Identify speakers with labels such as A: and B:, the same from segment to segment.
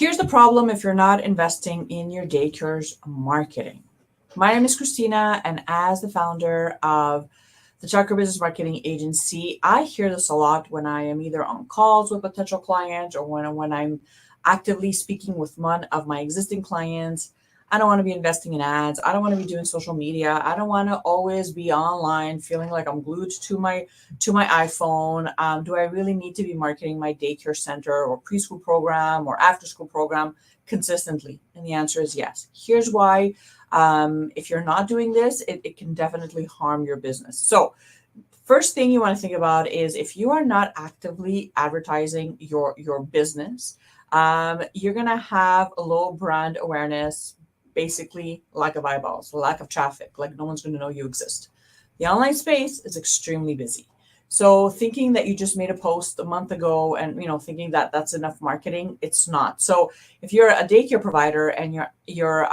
A: Here's the problem if you're not investing in your daycare's marketing. My name is Christina, and as the founder of the Childcare Business Marketing Agency, I hear this a lot when I am either on calls with potential clients or when I'm actively speaking with one of my existing clients. I don't want to be investing in ads. I don't want to be doing social media. I don't want to always be online feeling like I'm glued to my iPhone. Do I really need to be marketing my daycare center or preschool program or after school program consistently? And the answer is yes. Here's why. If you're not doing this, it can definitely harm your business. So first thing you want to think about is if you are not actively advertising your business, you're going to have a low brand awareness, basically lack of eyeballs, lack of traffic, like no one's going to know you exist. The online space is extremely busy. So thinking that you just made a post a month ago and thinking that that's enough marketing, it's not. So if you're a daycare provider and you're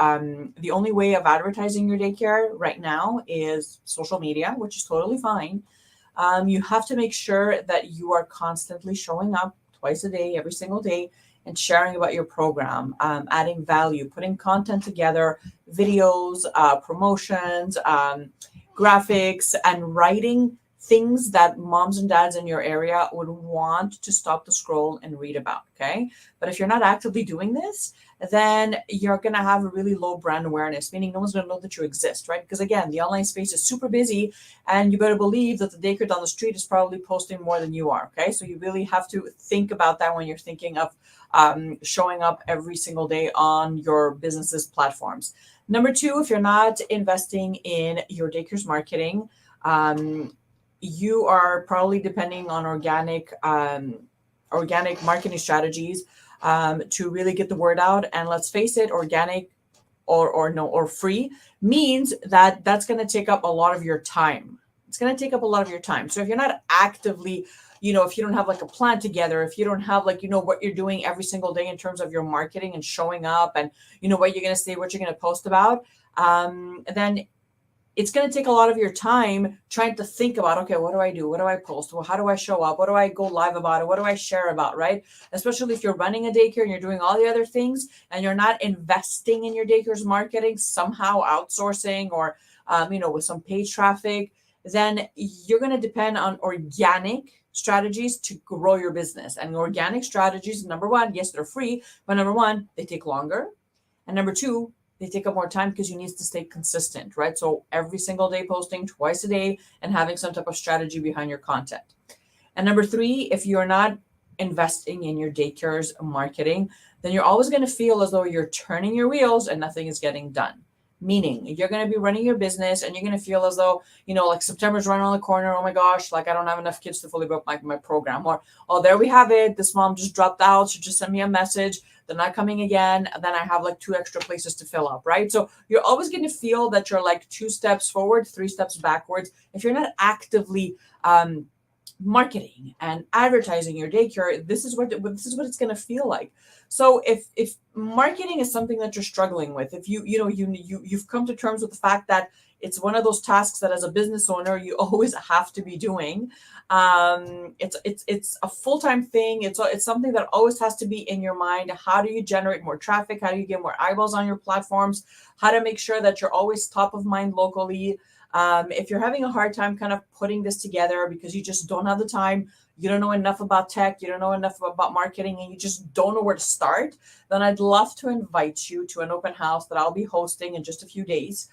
A: the only way of advertising your daycare right now is social media, which is totally fine. You have to make sure that you are constantly showing up twice a day, every single day, and sharing about your program, adding value, putting content together, videos, promotions, graphics, and writing things that moms and dads in your area would want to stop the scroll and read about, okay? But if you're not actively doing this, then you're going to have a really low brand awareness, meaning no one's going to know that you exist, right? Because again, the online space is super busy, and you better believe that the daycare down the street is probably posting more than you are, okay? So you really have to think about that when you're thinking of showing up every single day on your business's platforms. Number two, if you're not investing in your daycare's marketing, you are probably depending on organic marketing strategies to really get the word out. And let's face it, organic or free means that that's going to take up a lot of your time. It's going to take up a lot of your time. So if you're not actively, if you don't have like a plan together, if you don't have like, what you're doing every single day in terms of your marketing and showing up and, what you're going to say, what you're going to post about, then it's going to take a lot of your time trying to think about, okay, what do I do? What do I post? Well, how do I show up? What do I go live about? It? What do I share about, right? Especially if you're running a daycare and you're doing all the other things and you're not investing in your daycare's marketing, somehow outsourcing or, with some paid traffic, then you're going to depend on organic strategies to grow your business. And organic strategies, number one, yes, they're free, but number one, they take longer. And number two, they take up more time because you need to stay consistent, right? So every single day posting twice a day and having some type of strategy behind your content. And number three, if you're not investing in your daycare's marketing, then you're always going to feel as though you're turning your wheels and nothing is getting done. Meaning you're going to be running your business and you're going to feel as though, like September's right around the corner. Oh my gosh, like I don't have enough kids to fully book my program. Or, oh, there we have it. This mom just dropped out. She just sent me a message. They're not coming again. And then I have like 2 extra places to fill up, right? So you're always going to feel that you're like 2 steps forward, 3 steps backwards. If you're not actively marketing and advertising your daycare, this is what it's going to feel like. So if marketing is something that you're struggling with, if you've come to terms with the fact that it's one of those tasks that as a business owner you always have to be doing, it's a full-time thing. It's something that always has to be in your mind. How do you generate more traffic? How do you get more eyeballs on your platforms? How to make sure that you're always top of mind locally? If you're having a hard time kind of putting this together because you just don't have the time, you don't know enough about tech, you don't know enough about marketing, and you just don't know where to start, then I'd love to invite you to an open house that I'll be hosting in just a few days.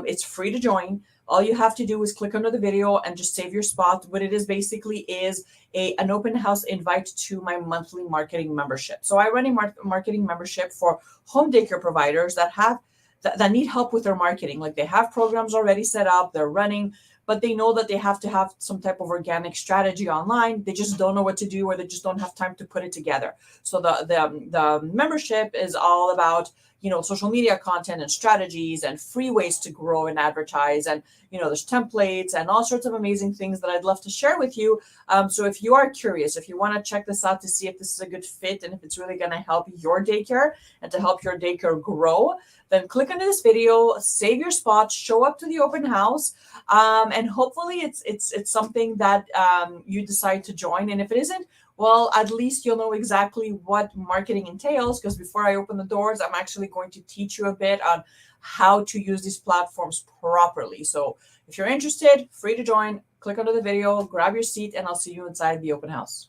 A: It's free to join. All you have to do is click under the video and just save your spot. What it is basically is an open house invite to my monthly marketing membership. So I run a marketing membership for home daycare providers that need help with their marketing. Like they have programs already set up, they're running, but they know that they have to have some type of organic strategy online. They just don't know what to do, or they just don't have time to put it together. So the membership is all about, social media content and strategies and free ways to grow and advertise. And, there's templates and all sorts of amazing things that I'd love to share with you. So if you are curious, if you want to check this out to see if this is a good fit and if it's really going to help your daycare and to help your daycare grow, then click under this video, save your spot, show up to the open house, and hopefully it's something that you decide to join. And if it isn't, well, at least you'll know exactly what marketing entails, because before I open the doors, I'm actually going to teach you a bit on how to use these platforms properly. So if you're interested, free to join, click under the video, grab your seat, and I'll see you inside the open house.